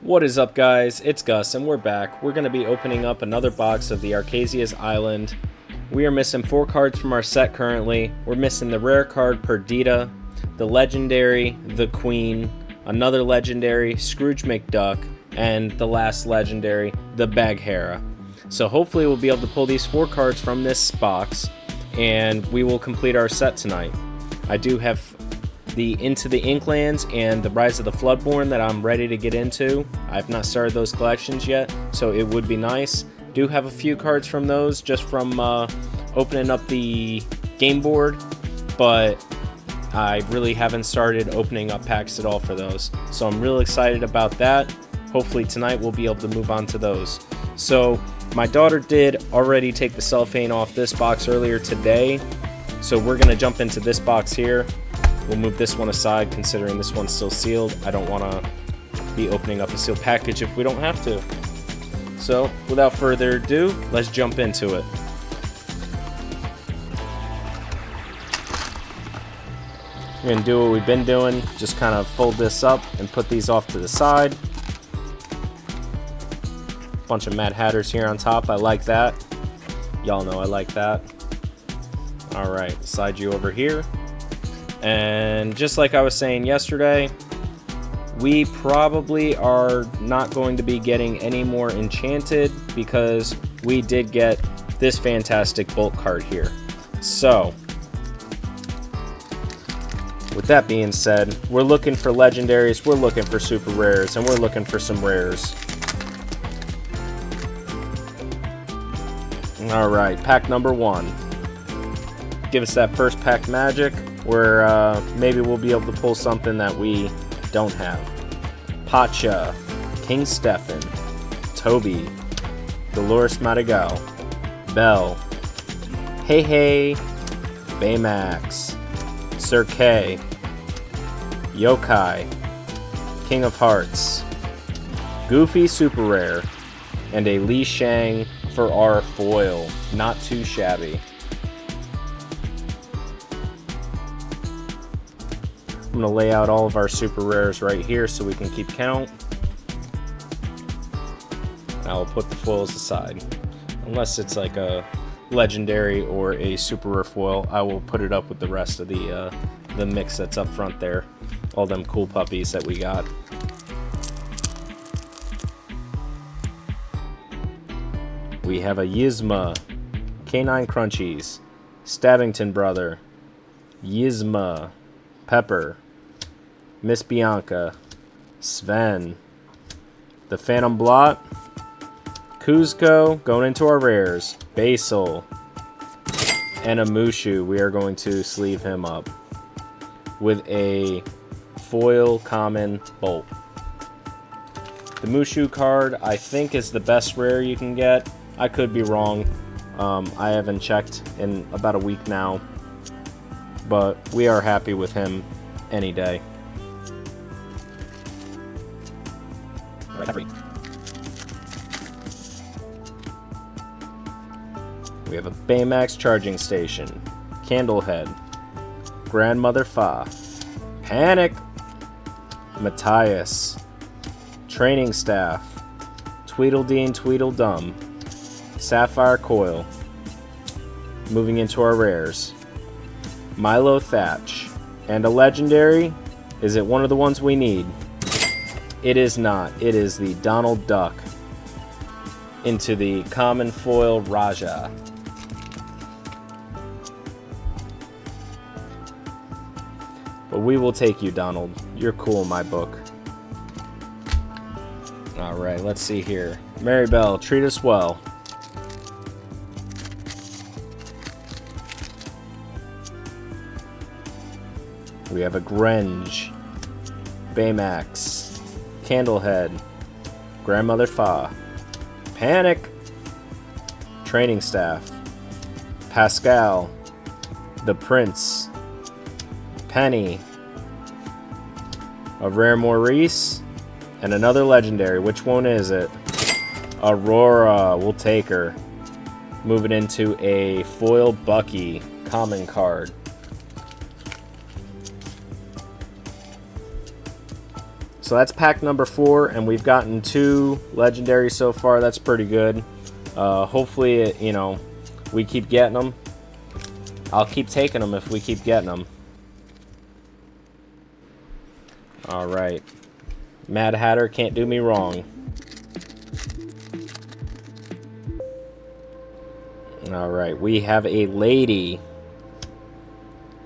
What is up, guys? It's Gus and we're back. We're going to be opening up another box of the Archazia's Island. We are missing 4 cards from our set currently. We're missing the rare card Perdita, the legendary The Queen, another legendary Scrooge McDuck, and the last legendary the Bagheera. So hopefully we'll be able to pull these 4 cards from this box and we will complete our set tonight. I do have the Into the Inklands and the Rise of the Floodborn that I'm ready to get into. I've not started those collections yet, so it would be nice. Do have a few cards from those just from opening up the game board, but I really haven't started opening up packs at all for those. So I'm real excited about that. Hopefully tonight we'll be able to move on to those. So my daughter did already take the cellophane off this box earlier today, so we're going to jump into this box here. We'll move this one aside considering this one's still sealed. I don't want to be opening up a sealed package if we don't have to. So without further ado, let's jump into it. We're going to do what we've been doing, just kind of fold this up and put these off to the side. Bunch of Mad Hatters here on top, I like that. Y'all know I like that. Alright, slide you over here. And just like I was saying yesterday, we probably are not going to be getting any more enchanted because we did get this fantastic bulk card here. So, with that being said, we're looking for legendaries, we're looking for super rares, and we're looking for some rares. Alright, pack number 1. Give us that first pack magic, where maybe we'll be able to pull something that we don't have. Pacha, King Stefan, Toby, Dolores Madrigal, Belle, Hey Hey, Baymax, Sir K, Yokai, King of Hearts, Goofy Super Rare, and a Li Shang for our foil. Not too shabby. I'm going to lay out all of our super rares right here so we can keep count. I'll put the foils aside. Unless it's like a legendary or a super rare foil, I will put it up with the rest of the mix that's up front there. All them cool puppies that we got. We have a Yzma, Canine Crunchies, Stabbington Brother, Yzma, Pepper, Miss Bianca, Sven, the Phantom Blot, Kuzco, going into our rares, Basil, and a Mushu. We are going to sleeve him up with a foil common bolt. The Mushu card, I think, is the best rare you can get. I could be wrong. I haven't checked in about a week now, but we are happy with him any day. We have a Baymax charging station, Candlehead, Grandmother Fa, Panic, Matthias, Training Staff, Tweedledee and Tweedledum, Sapphire Coil. Moving into our rares, Milo Thatch, and a legendary. Is it one of the ones we need? It is not. It is the Donald Duck into the common foil Raja. But we will take you, Donald. You're cool in my book. Alright, let's see here. Mary Bell, treat us well. We have a Grenge, Baymax, Candlehead, Grandmother Fa, Panic, Training Staff, Pascal, the Prince, Penny, a rare Maurice, and another legendary. Which one is it? Aurora, we'll take her. Moving into a foil Bucky common card. So that's pack number 4, and we've gotten 2 legendaries so far. That's pretty good. Hopefully, we keep getting them. I'll keep taking them if we keep getting them. Alright. Mad Hatter can't do me wrong. Alright, we have a lady.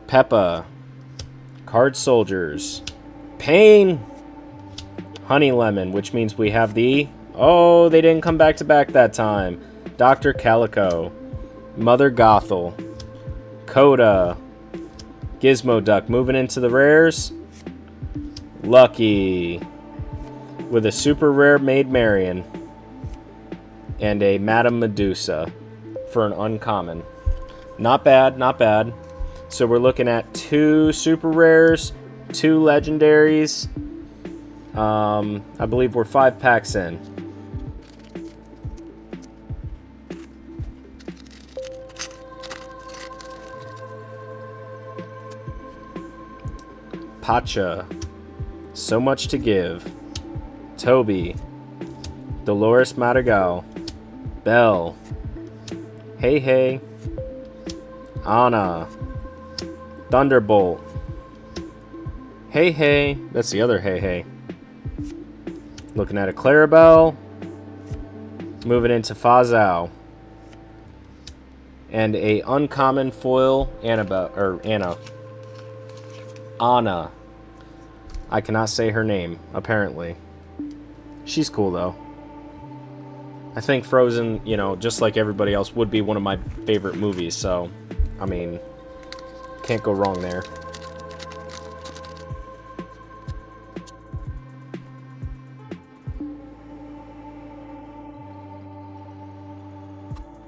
Peppa. Card Soldiers. Pain. Honey Lemon, which means we have the... Oh, they didn't come back to back that time. Dr. Calico. Mother Gothel. Coda. Gizmo Duck. Moving into the rares. Lucky. With a super rare Maid Marian. And a Madame Medusa. For an uncommon. Not bad, not bad. So we're looking at 2 super rares, 2 legendaries. I believe we're 5 packs in. Pacha. So Much to Give. Toby. Dolores Madrigal. Belle. Hey Hey. Anna. Thunderbolt. Hey Hey. That's the other Hey Hey. Looking at a Clarabelle. Moving into Fazao. And a uncommon foil Anna. Anna. I cannot say her name, apparently. She's cool though. I think Frozen, just like everybody else, would be one of my favorite movies, so, I mean, can't go wrong there.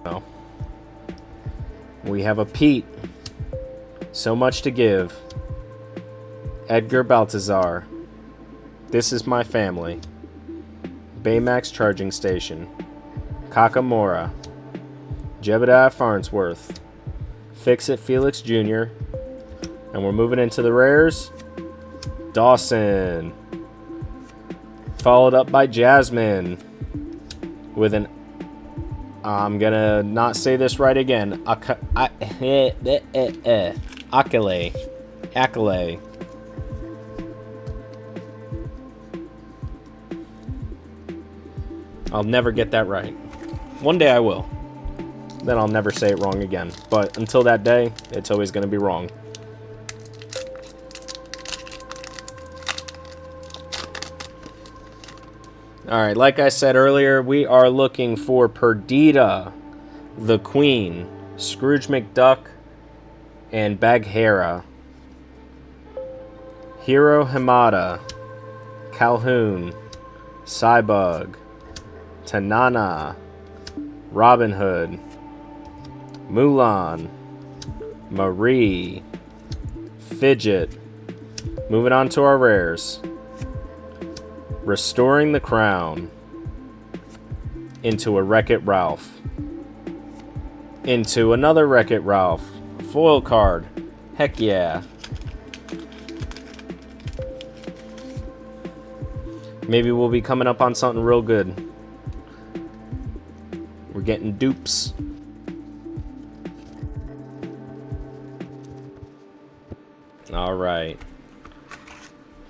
Oh. We have a Pete. So Much to Give. Edgar Baltazar. This Is My Family. Baymax Charging Station. Kakamora. Jebediah Farnsworth. Fix-It Felix Jr. And we're moving into the rares. Dawson. Followed up by Jasmine. With an... I'm gonna not say this right again. Akale. I'll never get that right. One day I will. Then I'll never say it wrong again. But until that day, it's always going to be wrong. Alright, like I said earlier, we are looking for Perdita, the Queen, Scrooge McDuck, and Bagheera. Hiro Hamada, Calhoun, Cybug, Tanana, Robin Hood, Mulan, Marie, Fidget. Moving on to our rares. Restoring the Crown. Into a Wreck-It Ralph. Into another Wreck-It Ralph. Foil card. Heck yeah. Maybe we'll be coming up on something real good. We're getting dupes. Alright.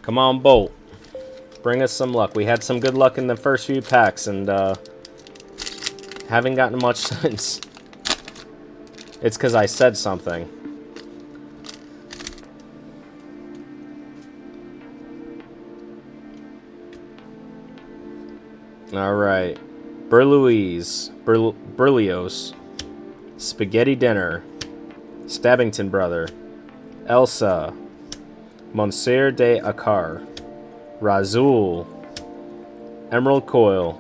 Come on, Bolt. Bring us some luck. We had some good luck in the first few packs, and haven't gotten much since. It's because I said something. Alright. Berlioz. Spaghetti Dinner. Stabbington Brother. Elsa. Monsieur de Akar. Razul. Emerald Coil.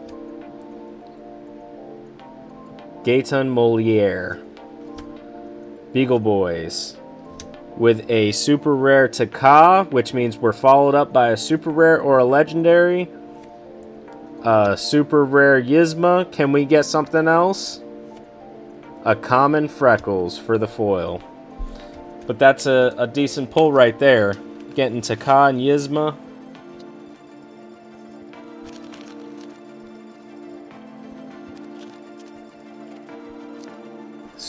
Gaetan Moliere. Beagle Boys. With a super rare Taka, which means we're followed up by a super rare or a legendary. Super rare Yzma. Can we get something else? A common Freckles for the foil. But that's a decent pull right there. Getting Taka and Yzma.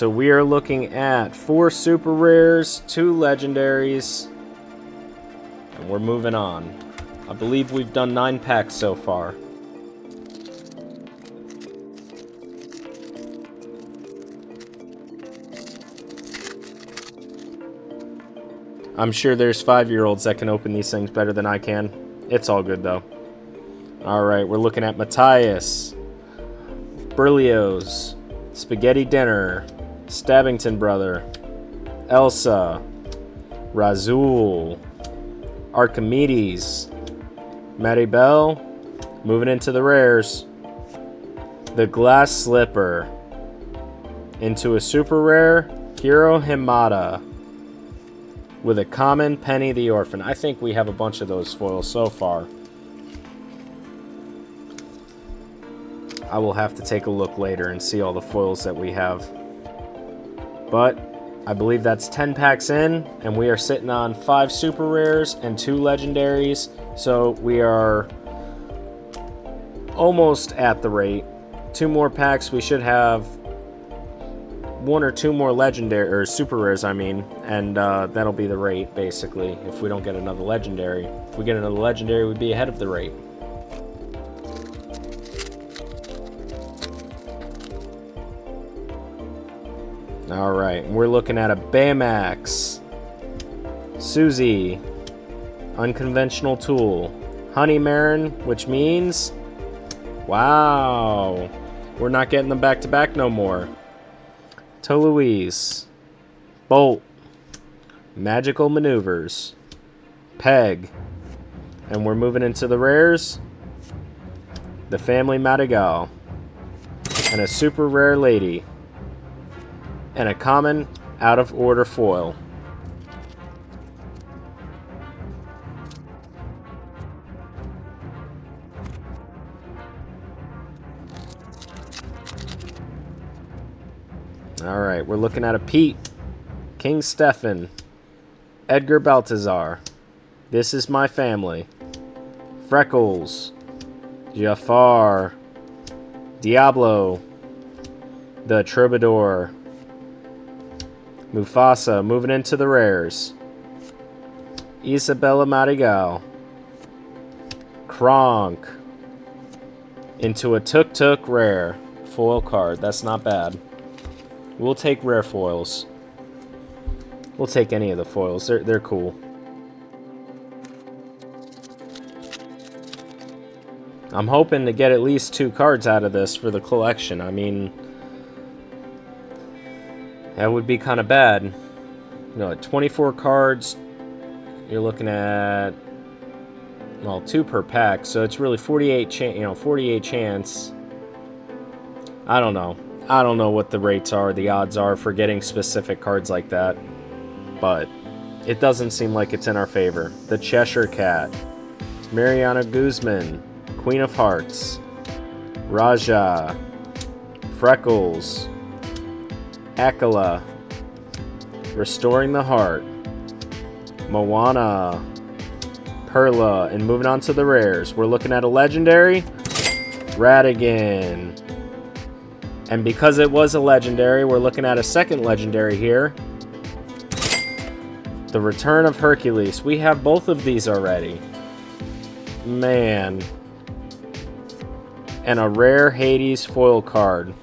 So we are looking at 4 super rares, 2 legendaries, and we're moving on. I believe we've done 9 packs so far. I'm sure there's 5-year-olds that can open these things better than I can. It's all good though. Alright, we're looking at Matthias, Berlioz, Spaghetti Dinner, Stabbington Brother, Elsa, Razul, Archimedes, Maribel, moving into the rares, the Glass Slipper, into a super rare, Hiro Himada, with a common, Penny the Orphan. I think we have a bunch of those foils so far. I will have to take a look later and see all the foils that we have. But I believe that's 10 packs in, and we are sitting on 5 super rares and 2 legendaries. So we are almost at the rate. 2 more packs, we should have 1 or 2 more legendary, or super rares, I mean, and that'll be the rate, basically, if we don't get another legendary. If we get another legendary, we'd be ahead of the rate. Alright, we're looking at a Baymax, Susie, Unconventional Tool, Honey Marin, which means, wow, we're not getting them back to back no more. Toulouse, Bolt, Magical Maneuvers, Peg, and we're moving into the rares, the Family Madrigal, and a super rare lady, and a common out of order foil. Alright, we're looking at a Pete, King Stefan, Edgar Baltazar, This Is My Family, Freckles, Jafar, Diablo, the Troubadour, Mufasa, moving into the rares, Isabella Madrigal, Kronk, into a Tuk Tuk rare foil card. That's not bad. We'll take rare foils. We'll take any of the foils. They're cool. I'm hoping to get at least 2 cards out of this for the collection. I mean, that would be kind of bad. You know, at 24 cards, you're looking at, well, 2 per pack, so it's really 48 chance. I don't know. I don't know what the rates are, the odds are for getting specific cards like that, but it doesn't seem like it's in our favor. The Cheshire Cat, Mariana Guzman, Queen of Hearts, Raja, Freckles, Akela, Restoring the Heart, Moana, Perla, and moving on to the rares. We're looking at a legendary, Radigan. And because it was a legendary, we're looking at a second legendary here. The Return of Hercules. We have both of these already. Man. And a rare Hades foil card.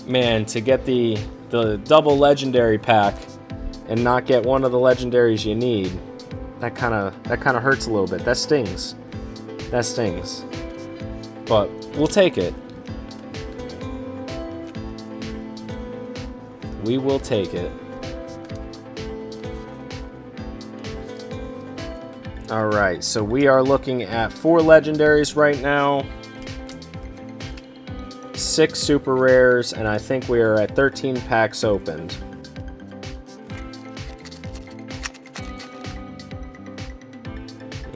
Man, to get the double legendary pack and not get one of the legendaries you need, that kind of hurts a little bit. That stings. That stings. But we'll take it. We will take it. Alright, so we are looking at 4 legendaries right now, 6 super rares, and I think we are at 13 packs opened.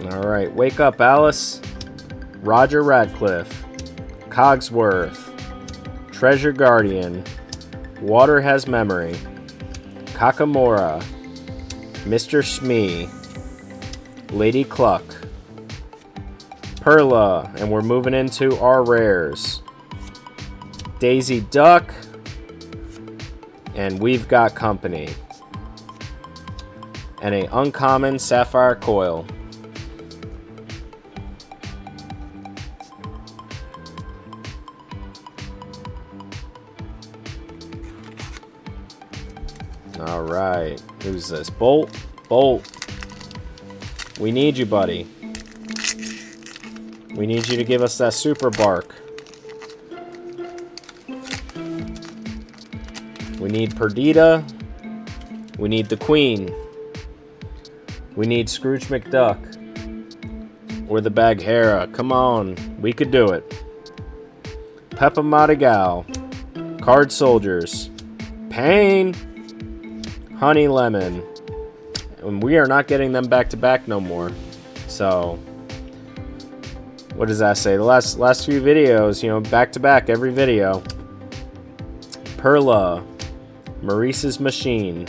Alright, Wake Up Alice, Roger Radcliffe, Cogsworth, Treasure Guardian, Water Has Memory, Kakamora, Mr. Smee, Lady Cluck, Perla, and we're moving into our rares. Daisy Duck, And we've got company. And a uncommon sapphire coil. Alright, who's this? Bolt? Bolt. We need you, buddy. We need you to give us that super bark. We need Perdita. We need the Queen. We need Scrooge McDuck. Or the Bagheera. Come on, we could do it. Peppa Madigal. Card Soldiers. Pain. Honey Lemon. And we are not getting them back to back no more. So, what does that say? The last few videos, you know, back to back every video. Perla. Maurice's Machine.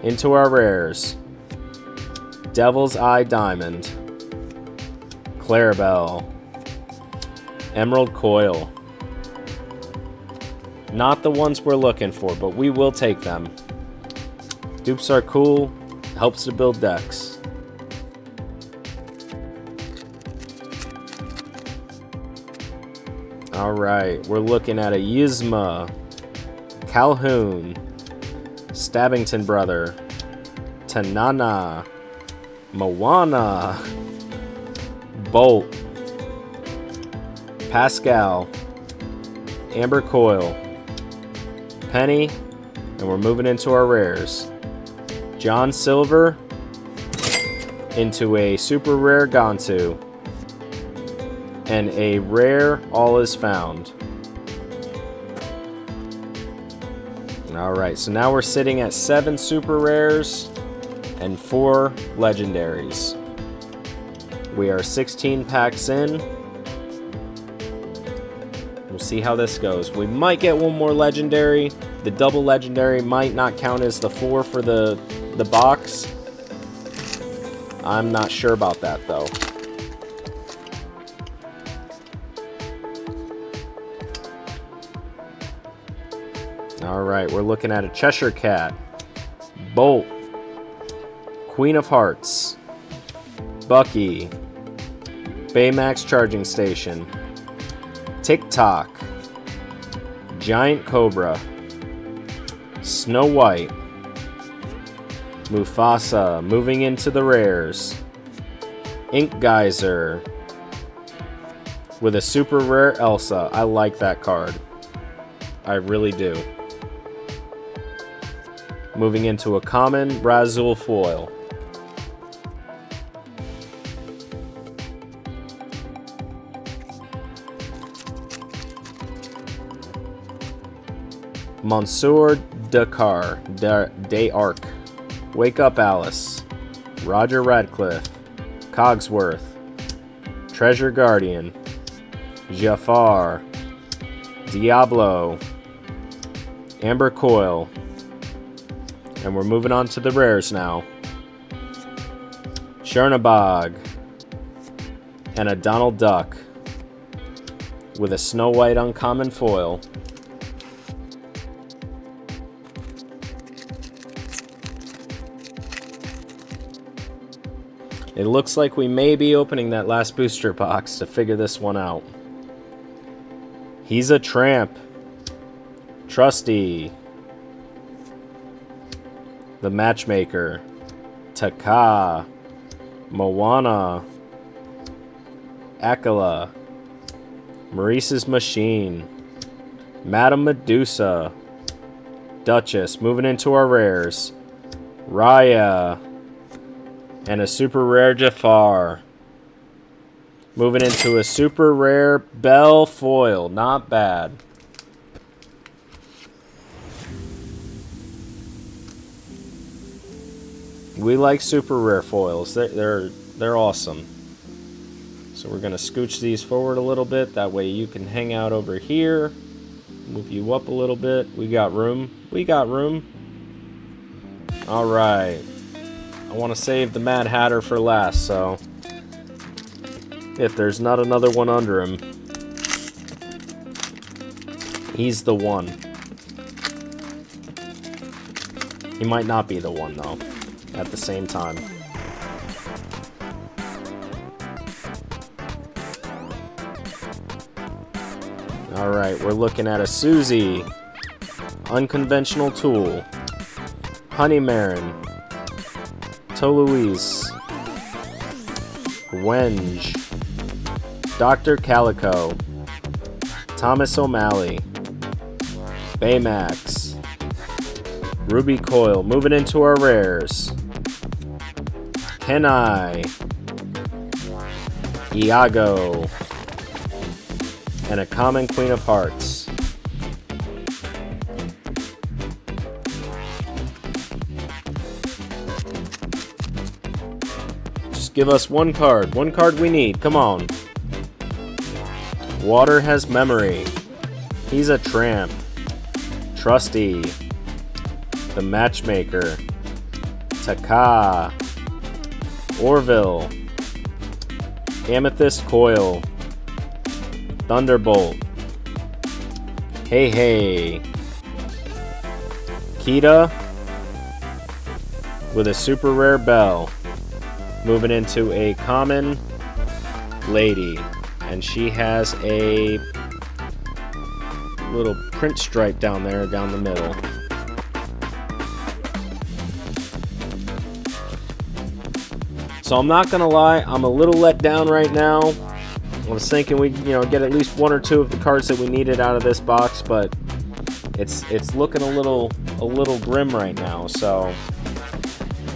Into our rares. Devil's Eye Diamond. Clarabelle. Emerald Coil. Not the ones we're looking for, but we will take them. Dupes are cool, helps to build decks. Alright, we're looking at a Yzma, Calhoun, Stabbington Brother, Tanana, Moana, Bolt, Pascal, Amber Coil, Penny, and we're moving into our rares. John Silver into a super rare Gantu and a rare All Is Found. Alright, so now we're sitting at 7 super rares and 4 legendaries. We are 16 packs in. We'll see how this goes. We might get one more legendary. The double legendary might not count as the 4 for the box. I'm not sure about that though. Alright, we're looking at a Cheshire Cat, Bolt, Queen of Hearts, Bucky, Baymax Charging Station, TikTok, Giant Cobra, Snow White, Mufasa moving into the rares, Ink Geyser with a super rare Elsa. I like that card. I really do. Moving into a common Razul foil. Monsieur Dakar, Day Arc, Wake Up Alice, Roger Radcliffe, Cogsworth, Treasure Guardian, Jafar, Diablo, Amber Coil, and we're moving on to the rares now. Chernabog, and a Donald Duck with a Snow White uncommon foil. It looks like we may be opening that last booster box to figure this one out. He's a Tramp, Trusty, the Matchmaker, Taka, Moana, Akela, Maurice's Machine, Madame Medusa, Duchess, moving into our rares, Raya, and a super rare Jafar. Moving into a super rare Belle foil. Not bad. We like super rare foils. They're awesome. So we're gonna scooch these forward a little bit. That way you can hang out over here. Move you up a little bit. We got room. We got room. All right. I want to save the Mad Hatter for last, so if there's not another one under him, he's the one. He might not be the one, though, at the same time. Alright, we're looking at a Susie. Unconventional Tool. Honey Marin. Toluise. Wenge. Dr. Calico. Thomas O'Malley. Baymax. Ruby Coil. Moving into our rares. Kenai. Iago. And a common Queen of Hearts. Just give us one card. One card we need. Come on. Water has memory. He's a tramp. Trusty. The Matchmaker. Taka. Orville. Amethyst Coil. Thunderbolt. Hey Hey. Kita. With a super rare bell. Moving into a common lady. And she has a little print stripe down there, down the middle. So I'm not gonna lie, I'm a little let down right now. I was thinking we'd, get at least one or two of the cards that we needed out of this box, but it's looking a little grim right now. So,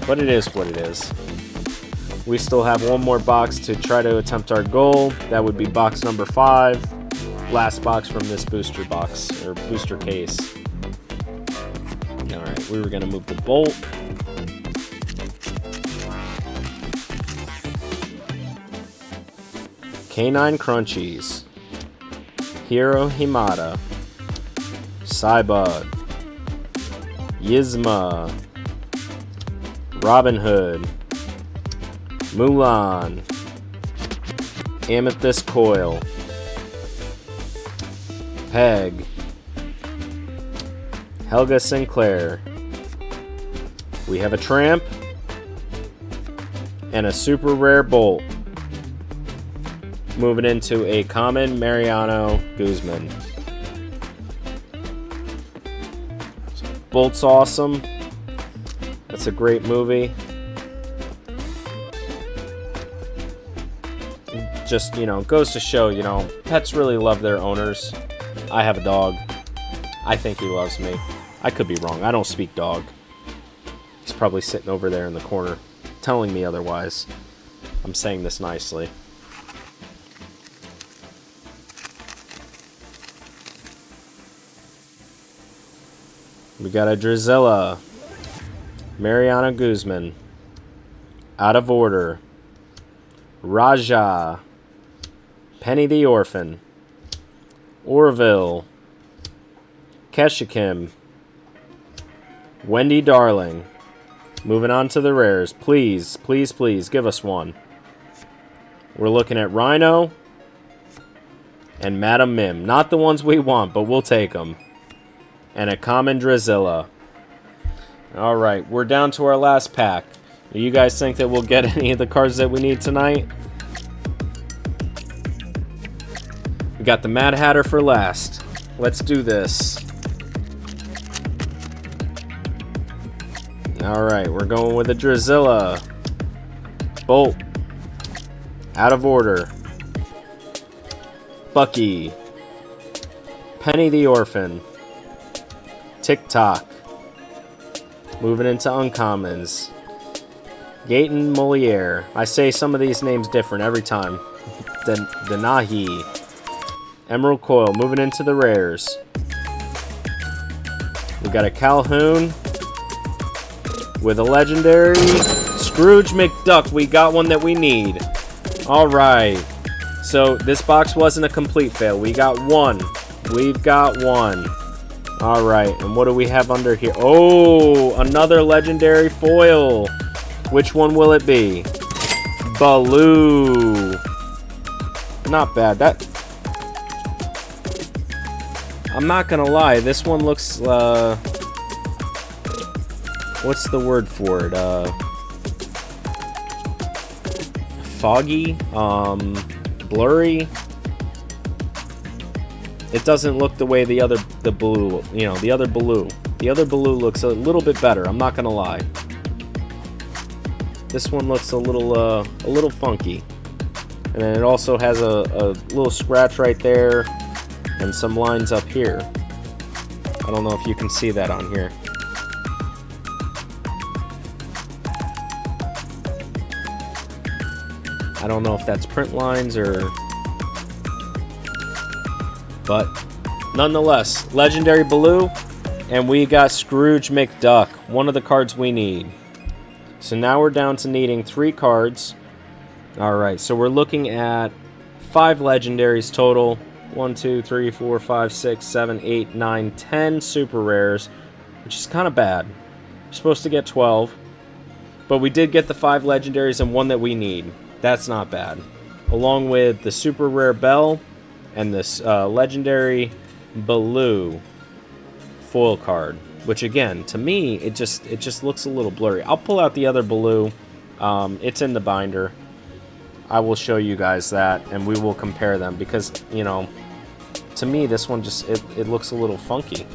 but it is what it is. We still have one more box to try to attempt our goal. That would be box number 5, last box from this booster box or booster case. All right, we were gonna move the Bolt. Canine Crunchies, Hiro Himata, Cybug, Yzma, Robin Hood, Mulan, Amethyst Coil, Peg, Helga Sinclair. We have a Tramp and a super rare Bolt. Moving into a common Mariano Guzman. Bolt's awesome. That's a great movie. Just, goes to show, pets really love their owners. I have a dog. I think he loves me. I could be wrong. I don't speak dog. He's probably sitting over there in the corner telling me otherwise. I'm saying this nicely. We got a Drizella, Mariana Guzman, Out of Order, Raja, Penny the Orphan, Orville, Keshikim, Wendy Darling. Moving on to the rares. Please, please, please, give us one. We're looking at Rhino and Madam Mim. Not the ones we want, but we'll take them. And a common Drizella. Alright, we're down to our last pack. Do you guys think that we'll get any of the cards that we need tonight? We got the Mad Hatter for last. Let's do this. Alright, we're going with a Drizella. Bolt. Out of Order. Bucky. Penny the Orphan. TikTok. Moving into uncommons. Gaten Moliere. I say some of these names different every time. Denahi. Emerald Coil. Moving into the rares. We got a Calhoun with a legendary Scrooge McDuck. We got one that we need. Alright. So this box wasn't a complete fail. We got one. We've got one. Alright, and what do we have under here? Oh, another legendary foil. Which one will it be? Baloo. Not bad. I'm not gonna lie, this one looks what's the word for it? Foggy, blurry. It doesn't look the way the blue, the other blue looks a little bit better. I'm not gonna lie. This one looks a little funky. And then it also has a little scratch right there and some lines up here. I don't know if you can see that on here. I don't know if that's print lines or... But nonetheless, Legendary Blue, and we got Scrooge McDuck, one of the cards we need. So now we're down to needing 3 cards. Alright, so we're looking at 5 legendaries total. 1, 2, 3, 4, 5, 6, 7, 8, 9, 10 super rares, which is kind of bad. We're supposed to get 12, but we did get the 5 legendaries and 1 that we need. That's not bad. Along with the super rare Bell and this legendary Baloo foil card, which again, to me, it just looks a little blurry. I'll pull out the other Baloo. It's in the binder. I will show you guys that, and we will compare them because, to me, this one just, it looks a little funky.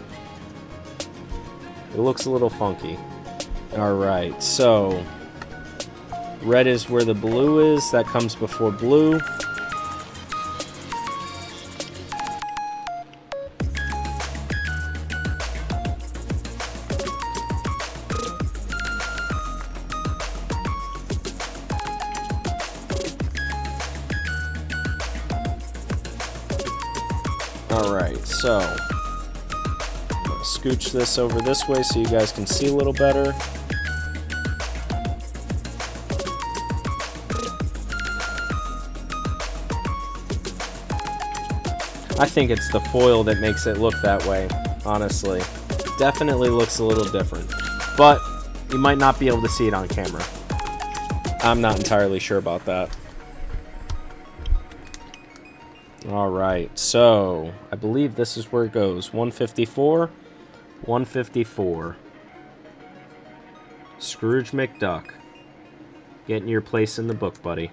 It looks a little funky. Alright, so red is where the blue is. That comes before blue. Alright, so I'm gonna scooch this over this way so you guys can see a little better. I think it's the foil that makes it look that way, honestly. Definitely looks a little different, but you might not be able to see it on camera. I'm not entirely sure about that. Alright, so I believe this is where it goes. 154, 154. Scrooge McDuck. Getting your place in the book, buddy.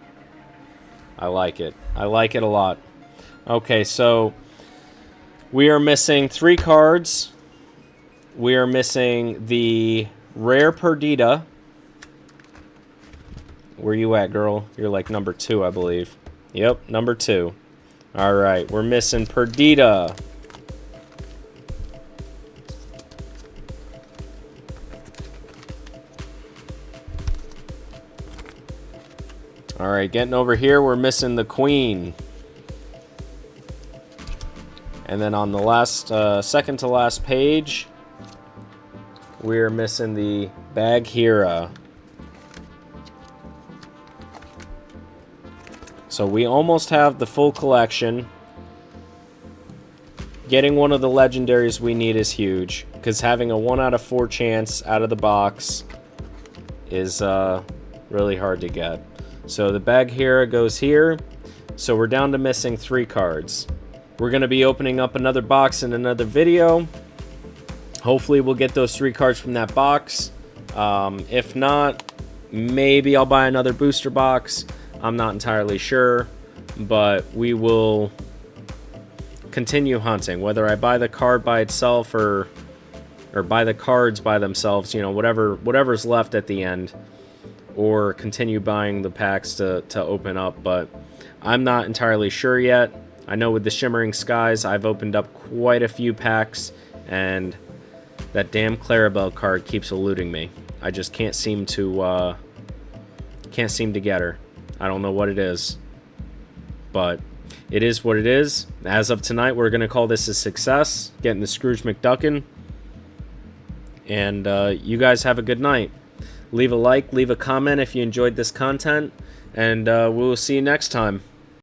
I like it. I like it a lot. Okay, so we are missing 3 cards. We are missing the rare Perdita. Where you at, girl? You're like number 2, I believe. Yep, number 2. Alright, we're missing Perdita. Alright, getting over here, we're missing the Queen. And then on the last, second to last page, we're missing the Bagheera. So we almost have the full collection. Getting one of the legendaries we need is huge, because having a 1 out of 4 chance out of the box is really hard to get. So the Bagheera goes here. So we're down to missing 3 cards. We're going to be opening up another box in another video. Hopefully we'll get those 3 cards from that box. If not, maybe I'll buy another booster box. I'm not entirely sure, but we will continue hunting. Whether I buy the card by itself or buy the cards by themselves, whatever's left at the end, or continue buying the packs to open up. But I'm not entirely sure yet. I know with the Shimmering Skies, I've opened up quite a few packs, and that damn Clarabelle card keeps eluding me. I just can't seem to get her. I don't know what it is, but it is what it is. As of tonight, we're going to call this a success, getting the Scrooge McDuckin. And you guys have a good night. Leave a like, leave a comment if you enjoyed this content, and we will see you next time.